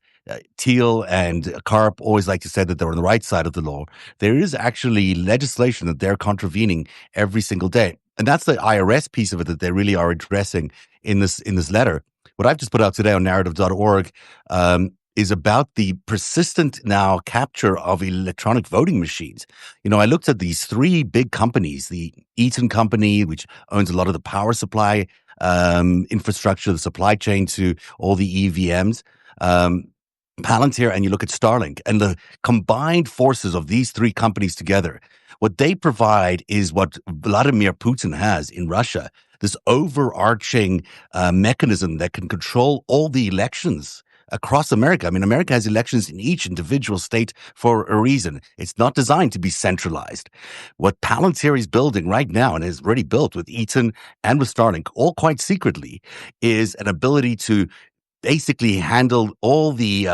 Thiel and Karp always like to say that they're on the right side of the law, there is actually legislation that they're contravening every single day. And that's the IRS piece of it that they really are addressing in this letter. What I've just put out today on narrative.org is about the persistent now capture of electronic voting machines. I looked at these three big companies, the Eaton company, which owns a lot of the power supply infrastructure, the supply chain to all the EVMs, Palantir, and you look at Starlink, and the combined forces of these three companies together, what they provide is what Vladimir Putin has in Russia, this overarching mechanism that can control all the elections across America. I mean, America has elections in each individual state for a reason. It's not designed to be centralized. What Palantir is building right now, and has already built with Eaton and with Starlink, all quite secretly, is an ability to basically handle all the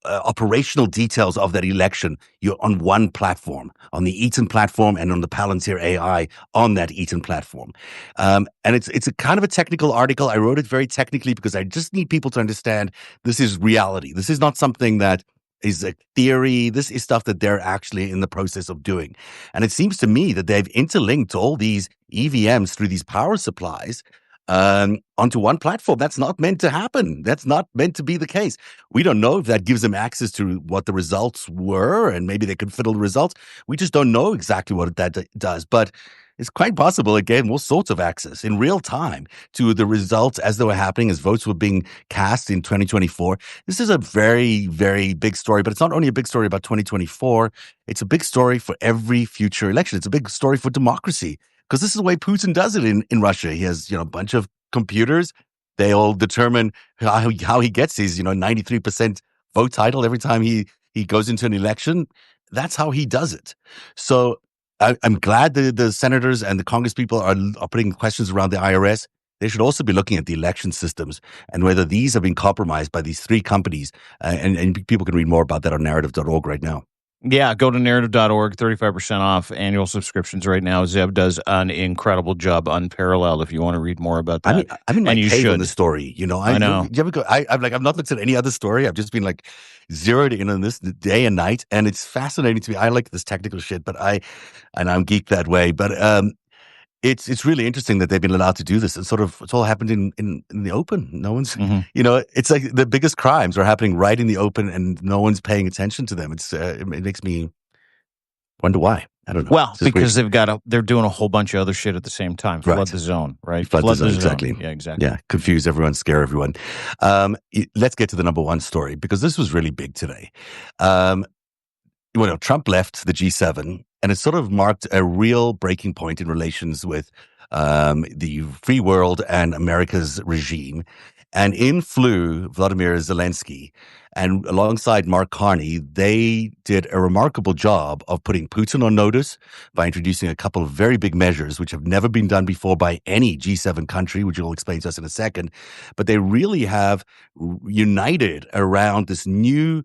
operational details of that election. You're on one platform, on the Eaton platform, and on the Palantir AI on that Eaton platform. And it's a kind of a technical article. I wrote it very technically because I just need people to understand this is reality. This is not something that is a theory. This is stuff that they're actually in the process of doing. And it seems to me that they've interlinked all these EVMs through these power supplies onto one platform. That's not meant to happen. That's not meant to be the case. We don't know if that gives them access to what the results were, and maybe they could fiddle the results. We just don't know exactly what that does. But it's quite possible, again, all sorts of access in real time to the results as they were happening, as votes were being cast in 2024. This is a very, very big story, but it's not only a big story about 2024. It's a big story for every future election. It's a big story for democracy. Because this is the way Putin does it in Russia. He has, a bunch of computers. They all determine how he gets his, 93% vote title every time he goes into an election. That's how he does it. So I'm glad the senators and the Congress people are putting questions around the IRS. They should also be looking at the election systems and whether these have been compromised by these three companies. And people can read more about that on narrative.org right now. Yeah, go to narrative.org, 35% off annual subscriptions right now. Zeb does an incredible job, unparalleled, if you want to read more about that. I'm in my and you cave on should. the story. I know. You ever go? I've not looked at any other story. I've just been like zeroed in on this day and night, and it's fascinating to me. I like this technical shit, but I'm geeked that way. But it's really interesting that they've been allowed to do this. It's all happened in the open. No one's, it's like the biggest crimes are happening right in the open, and no one's paying attention to them. It makes me wonder why. I don't know. Well, because they're doing a whole bunch of other shit at the same time. Flood the zone, right? Flood the zone, exactly. Yeah, exactly. Yeah, confuse everyone, scare everyone. Let's get to the number one story, because this was really big today. Trump left the G7, and it sort of marked a real breaking point in relations with the free world and America's regime. And in flew Vladimir Zelensky, and alongside Mark Carney, they did a remarkable job of putting Putin on notice by introducing a couple of very big measures, which have never been done before by any G7 country, which you'll explain to us in a second. But they really have united around this new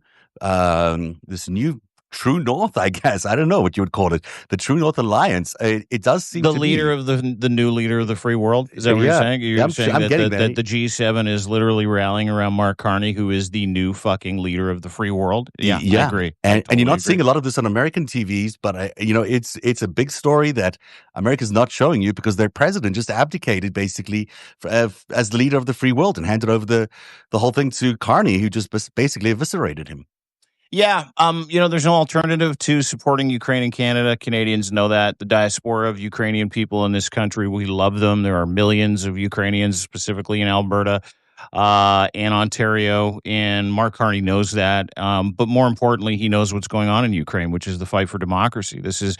True North, I guess. I don't know what you would call it. The True North Alliance. It does seem the to leader me, of the new leader of the free world. Is that what you're saying? You're saying that the G7 is literally rallying around Mark Carney, who is the new fucking leader of the free world. Yeah. I agree. And you're not seeing a lot of this on American TVs, but it's a big story that America's not showing you, because their president just abdicated basically as the leader of the free world and handed over the whole thing to Carney, who just basically eviscerated him. Yeah, there's no alternative to supporting Ukraine and Canada. Canadians know that. The diaspora of Ukrainian people in this country, we love them. There are millions of Ukrainians, specifically in Alberta and Ontario, and Mark Carney knows that. But more importantly, he knows what's going on in Ukraine, which is the fight for democracy. This is,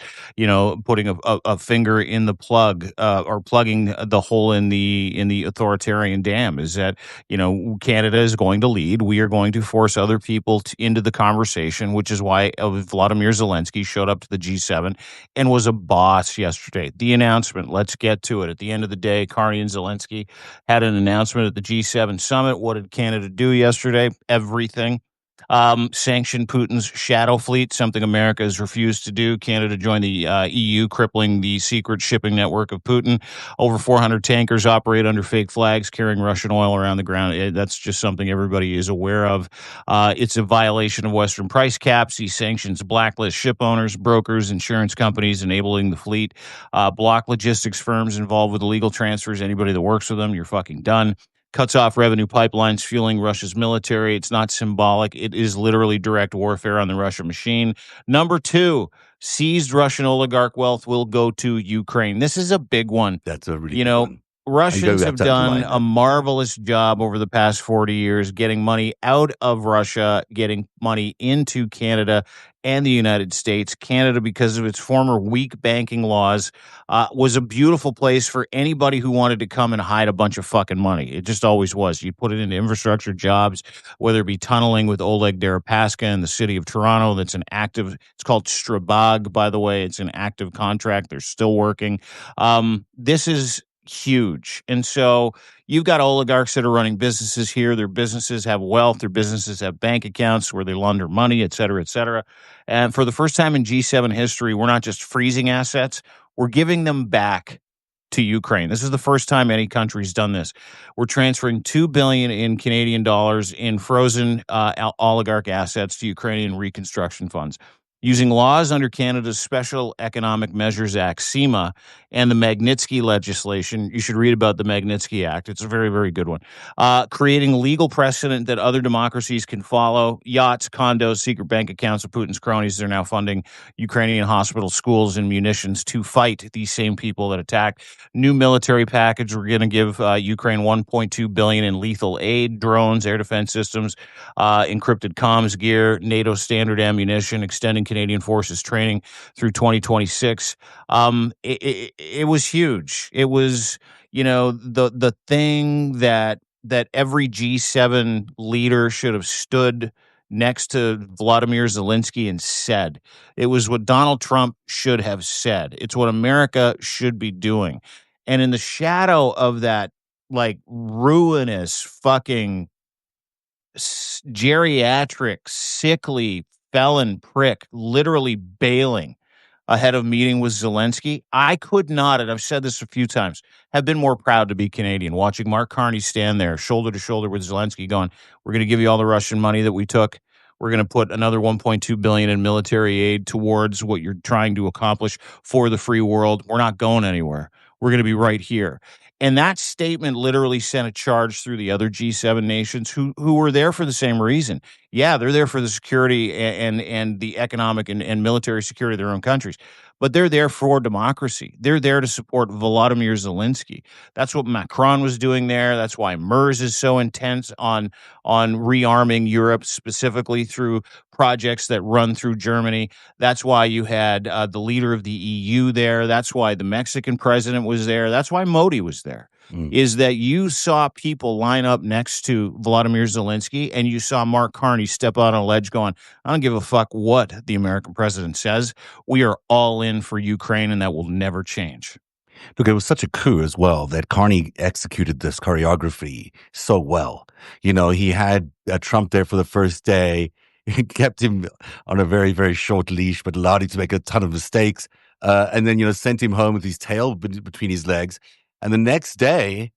putting a finger in the plug or plugging the hole in the authoritarian dam. Is that Canada is going to lead. We are going to force other people into the conversation, which is why Vladimir Zelensky showed up to the G7 and was a boss yesterday. The announcement. Let's get to it. At the end of the day, Carney and Zelensky had an announcement at the G7 summit. What did Canada do yesterday? Everything. Sanction Putin's shadow fleet, something America has refused to do. Canada joined the EU, crippling the secret shipping network of Putin. Over 400 tankers operate under fake flags, carrying Russian oil around the ground. That's just something everybody is aware of. It's a violation of Western price caps. These sanctions blacklist ship owners, brokers, insurance companies, enabling the fleet. Block logistics firms involved with illegal transfers. Anybody that works with them, you're fucking done. Cuts off revenue pipelines fueling Russia's military. It's not symbolic. It is literally direct warfare on the Russian machine. Number two, seized Russian oligarch wealth will go to Ukraine. This is a big one. That's a really big one. Russians have done a marvelous job over the past 40 years getting money out of Russia, getting money into Canada and the United States. Canada, because of its former weak banking laws, was a beautiful place for anybody who wanted to come and hide a bunch of fucking money. It just always was. You put it into infrastructure jobs, whether it be tunneling with Oleg Deripaska in the city of Toronto. That's an active, it's called Strabag, by the way. It's an active contract. They're still working. This is huge. And so you've got oligarchs that are running businesses here. Their businesses have wealth. Their businesses have bank accounts where they launder money, et cetera, et cetera. And for the first time in G7 history, we're not just freezing assets, we're giving them back to Ukraine. This is the first time any country's done this. We're transferring $2 billion in Canadian dollars in frozen oligarch assets to Ukrainian reconstruction funds. Using laws under Canada's Special Economic Measures Act, SEMA, and the Magnitsky legislation. You should read about the Magnitsky Act. It's a very, very good one. Creating legal precedent that other democracies can follow. Yachts, condos, secret bank accounts of Putin's cronies. They're now funding Ukrainian hospitals, schools, and munitions to fight these same people that attacked. New military package. We're going to give Ukraine $1.2 billion in lethal aid, drones, air defense systems, encrypted comms gear, NATO standard ammunition, extending Canadian Forces training through 2026. It was huge. It was, the thing that every G7 leader should have stood next to Vladimir Zelensky and said. It was what Donald Trump should have said. It's what America should be doing. And in the shadow of that, like, ruinous fucking geriatric, sickly felon prick literally bailing ahead of meeting with Zelensky, I could not, and I've said this a few times, have been more proud to be Canadian. Watching Mark Carney stand there shoulder to shoulder with Zelensky going, we're going to give you all the Russian money that we took. We're going to put another 1.2 billion in military aid towards what you're trying to accomplish for the free world. We're not going anywhere. We're going to be right here. And that statement literally sent a charge through the other G7 nations who were there for the same reason. Yeah, they're there for the security and the economic and military security of their own countries, but they're there for democracy. They're there to support Volodymyr Zelensky. That's what Macron was doing there. That's why MERS is so intense on rearming Europe, specifically through projects that run through Germany. That's why you had the leader of the EU there. That's why the Mexican president was there. That's why Modi was there. Is that you saw people line up next to Vladimir Zelensky and you saw Mark Carney step out on a ledge going, I don't give a fuck what the American president says. We are all in for Ukraine and that will never change. Look, it was such a coup as well that Carney executed this choreography so well. You know, he had Trump there for the first day. He kept him on a very, very short leash, but allowed him to make a ton of mistakes. And then, sent him home with his tail between his legs. And the next day,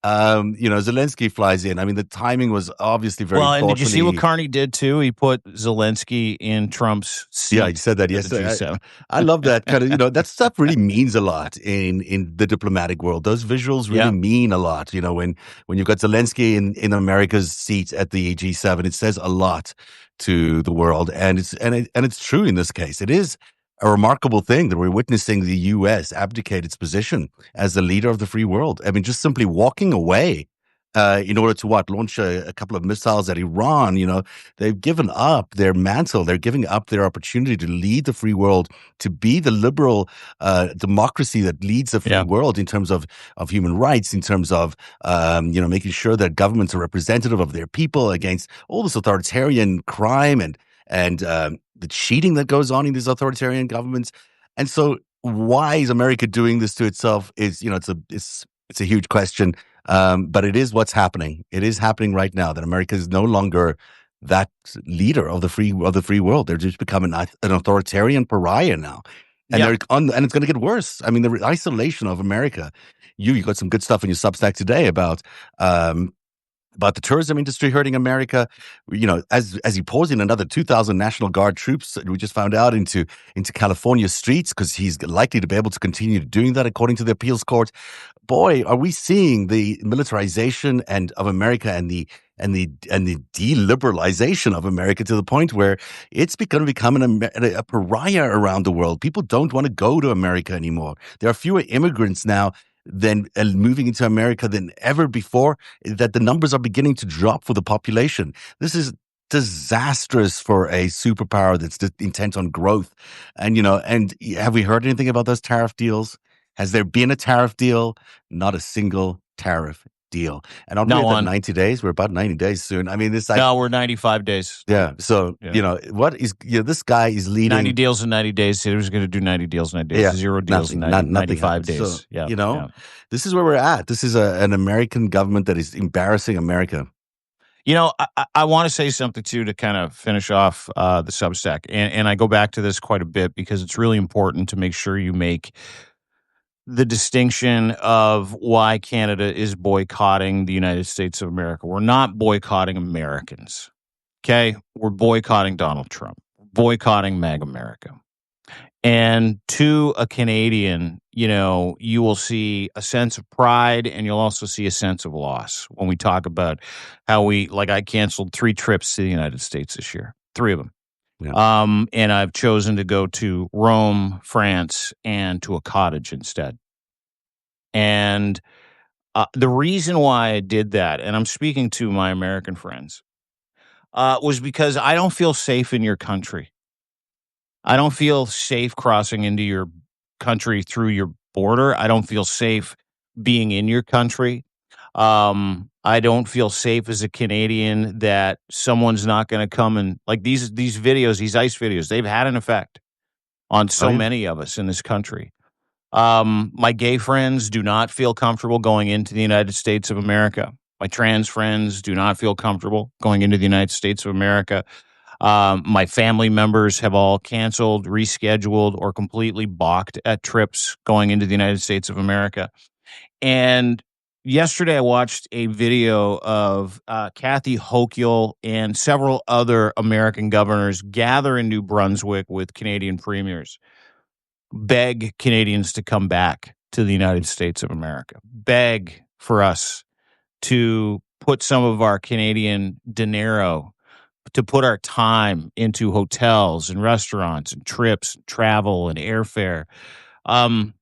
Zelensky flies in. I mean, the timing was obviously very well, and did you see what thoughtfully. Carney did too? He put Zelensky in Trump's seat. Yeah, you said that at the yesterday. G7. I love that kind of, that stuff really means a lot in the diplomatic world. Those visuals really Yeah. mean a lot. When you've got Zelensky in America's seat at the G7, it says a lot to the world, and it's true in this case. It is a remarkable thing that we're witnessing the U.S. abdicate its position as the leader of the free world. I mean, just simply walking away in order to launch a couple of missiles at Iran. They've given up their mantle. They're giving up their opportunity to lead the free world, to be the liberal democracy that leads the free world in terms of human rights, in terms of making sure that governments are representative of their people against all this authoritarian crime and the cheating that goes on in these authoritarian governments. And so, why is America doing this to itself? It's a huge question. But it is what's happening. It is happening right now that America is no longer that leader of the free world. They're just becoming an authoritarian pariah now, and and it's going to get worse. I mean, the isolation of America. You got some good stuff in your Substack today about the tourism industry hurting America. As he pours in another 2,000 National Guard troops, we just found out into California streets, because he's likely to be able to continue doing that according to the appeals court. Boy, are we seeing the militarization of America and the deliberalization of America to the point where it's going to become a pariah around the world. People don't want to go to America anymore. There are fewer immigrants now than moving into America than ever before, that the numbers are beginning to drop for the population. This is disastrous for a superpower that's intent on growth. And have we heard anything about those tariff deals? Has there been a tariff deal? Not a single tariff deal. And aren't we at that 90 days? We're about 90 days soon. I mean, we're 95 days. Yeah. So, what is, this guy is leading 90 deals in 90 days. He was going to do 90 deals in 90 days. Yeah, 0 deals in 95 days. So, this is where we're at. This is an American government that is embarrassing America. I want to say something too to kind of finish off the Substack. And I go back to this quite a bit because it's really important to make sure you make the distinction of why Canada is boycotting the United States of America. We're not boycotting Americans. Okay? We're boycotting Donald Trump. We're boycotting MAG America. And to a Canadian, you will see a sense of pride and you'll also see a sense of loss when we talk about how I canceled 3 trips to the United States this year, 3 of them. Yeah. And I've chosen to go to Rome, France, and to a cottage instead. And the reason why I did that, and I'm speaking to my American friends, was because I don't feel safe in your country. I don't feel safe crossing into your country through your border. I don't feel safe being in your country. I don't feel safe as a Canadian that someone's not going to come and like these videos, these ICE videos, they've had an effect on Oh, so yeah. many of us in this country. My gay friends do not feel comfortable going into the United States of America. My trans friends do not feel comfortable going into the United States of America. My family members have all canceled, rescheduled, or completely balked at trips going into the United States of America. And yesterday, I watched a video of Kathy Hochul and several other American governors gather in New Brunswick with Canadian premiers, beg Canadians to come back to the United States of America, beg for us to put some of our Canadian dinero, to put our time into hotels and restaurants and trips, and travel and airfare. Um,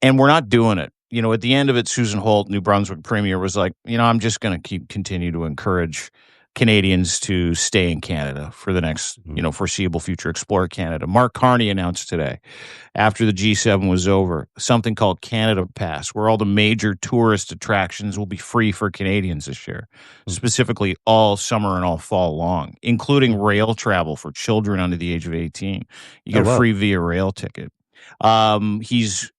and we're not doing it. You know, at the end of it, Susan Holt, New Brunswick Premier, was like, I'm just going to continue to encourage Canadians to stay in Canada for the next, Mhm. foreseeable future, explore Canada. Mark Carney announced today, after the G7 was over, something called Canada Pass, where all the major tourist attractions will be free for Canadians this year, Mhm. specifically all summer and all fall long, including rail travel for children under the age of 18. You Oh, get a wow. free Via Rail ticket. He's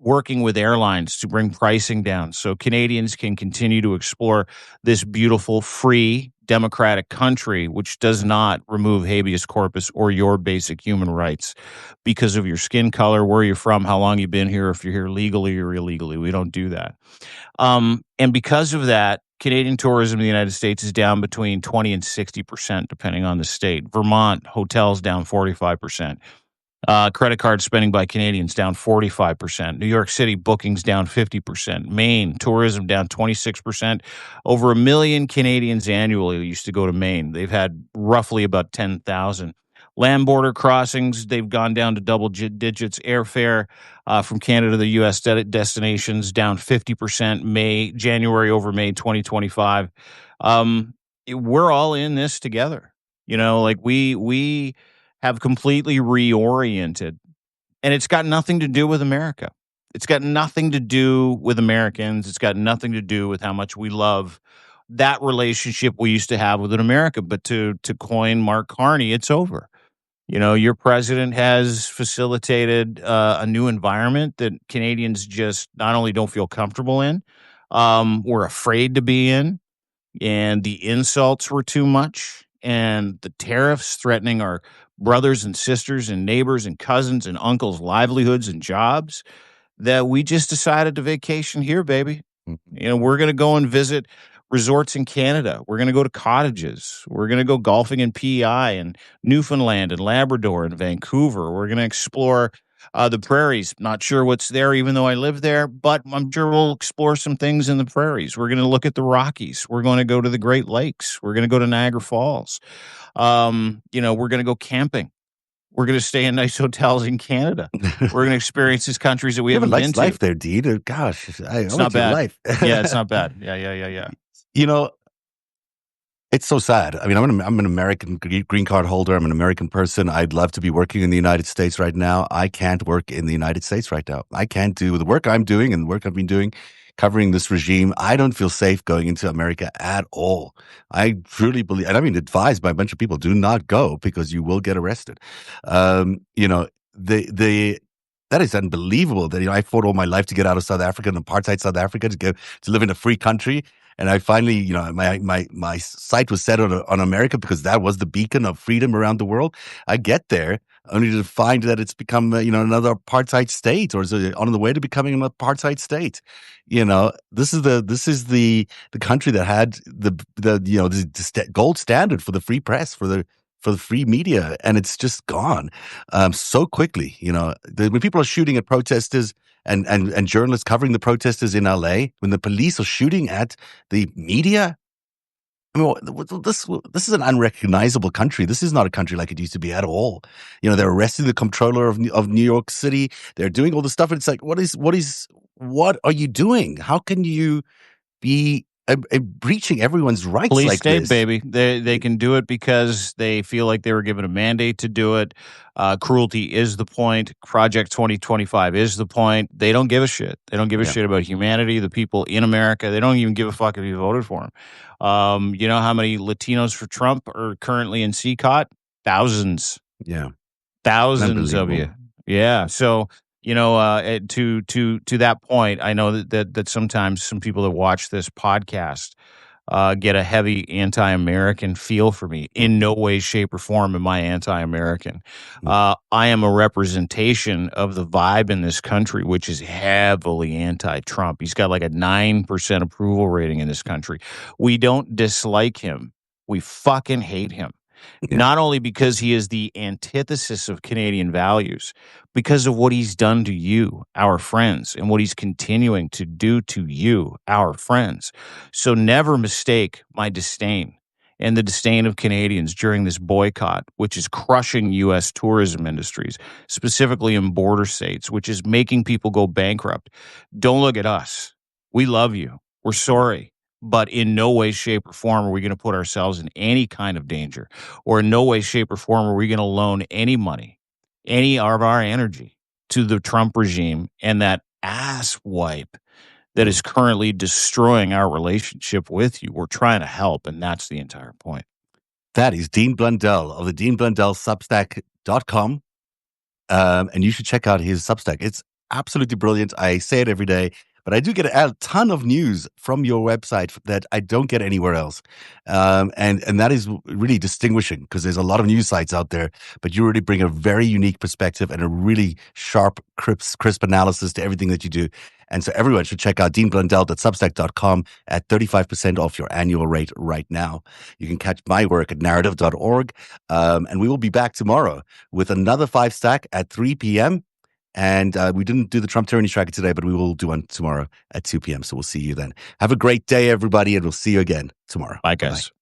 working with airlines to bring pricing down so Canadians can continue to explore this beautiful, free, democratic country, which does not remove habeas corpus or your basic human rights because of your skin color, where you're from, how long you've been here, if you're here legally or illegally. We don't do that. And because of that, Canadian tourism in the United States is down between 20 and 60%, depending on the state. Vermont, hotels down 45%. Credit card spending by Canadians down 45%. New York City bookings down 50%. Maine tourism down 26%. Over 1 million Canadians annually used to go to Maine. They've had roughly about 10,000. Land border crossings, they've gone down to double digits. Airfare from Canada to the U.S. destinations down 50% January over May 2025. We're all in this together. Like we have completely reoriented. And it's got nothing to do with America. It's got nothing to do with Americans. It's got nothing to do with how much we love that relationship we used to have with America. But to coin Mark Carney, it's over. Your president has facilitated a new environment that Canadians just not only don't feel comfortable in, we're afraid to be in, and the insults were too much, and the tariffs threatening our brothers and sisters and neighbors and cousins and uncles' livelihoods and jobs, that we just decided to vacation here, baby. Mhm. We're going to go and visit resorts in Canada. We're going to go to cottages. We're going to go golfing in PEI and Newfoundland and Labrador and Vancouver. We're going to explore the prairies. Not sure what's there, even though I live there, but I'm sure we'll explore some things in the prairies. We're going to look at the Rockies. We're going to go to the Great Lakes. We're going to go to Niagara Falls. We're going to go camping. We're going to stay in nice hotels in Canada. We're going to experience these countries that we You have a haven't been nice to. life there, Dean. Gosh, I It's like not your bad. life. Yeah, it's not bad. Yeah. You know, it's so sad. I mean, I'm an American green card holder. I'm an American person. I'd love to be working in the United States right now. I can't work in the United States right now. I can't do the work I'm doing and the work I've been doing covering this regime. I don't feel safe going into America at all. I truly believe, and I've been advised by a bunch of people, do not go because you will get arrested. The that is unbelievable that I fought all my life to get out of South Africa and apartheid South Africa to live in a free country. And I finally, my sight was set on America because that was the beacon of freedom around the world. I get there only to find that it's become, another apartheid state, or is on the way to becoming an apartheid state. This is the country that had the gold standard for the free press, for the free media, and it's just gone so quickly. When people are shooting at protesters and journalists covering the protesters in LA, when the police are shooting at the media. I mean, this is an unrecognizable country. This is not a country like it used to be at all. They're arresting the comptroller of New York City. They're doing all this stuff, and it's like, what are you doing? How can you be breaching everyone's rights Police like state, this. baby. They can do it because they feel like they were given a mandate to do it. Cruelty is the point. Project 2025 is the point. They don't give a shit. They don't give a Yeah. shit about humanity, the people in America. They don't even give a fuck if you voted for them. You know how many Latinos for Trump are currently in CCOT? Thousands. Yeah. Thousands of Unbelievable. you. Yeah. So, to that point, I know that sometimes some people that watch this podcast get a heavy anti-American feel for me. In no way, shape, or form am I anti-American. I am a representation of the vibe in this country, which is heavily anti-Trump. He's got like a 9% approval rating in this country. We don't dislike him. We fucking hate him. Yeah. Not only because he is the antithesis of Canadian values, because of what he's done to you, our friends, and what he's continuing to do to you, our friends. So never mistake my disdain and the disdain of Canadians during this boycott, which is crushing U.S. tourism industries, specifically in border states, which is making people go bankrupt. Don't look at us. We love you. We're sorry. But in no way, shape, or form are we going to put ourselves in any kind of danger, or in no way, shape, or form are we going to loan any money, any of our energy to the Trump regime and that ass wipe that is currently destroying our relationship with you. We're trying to help, and that's the entire point. That is Dean Blundell of the Dean Blundell Substack.com. And you should check out his Substack. It's absolutely brilliant. I say it every day, but I do get a ton of news from your website that I don't get anywhere else. And that is really distinguishing because there's a lot of news sites out there, but you really bring a very unique perspective and a really sharp, crisp analysis to everything that you do. And so everyone should check out deanblundell.substack.com at 35% off your annual rate right now. You can catch my work at narrative.org. And we will be back tomorrow with another FiveStack at 3 p.m. And we didn't do the Trump tyranny tracker today, but we will do one tomorrow at 2 p.m. So we'll see you then. Have a great day, everybody, and we'll see you again tomorrow. Bye, guys.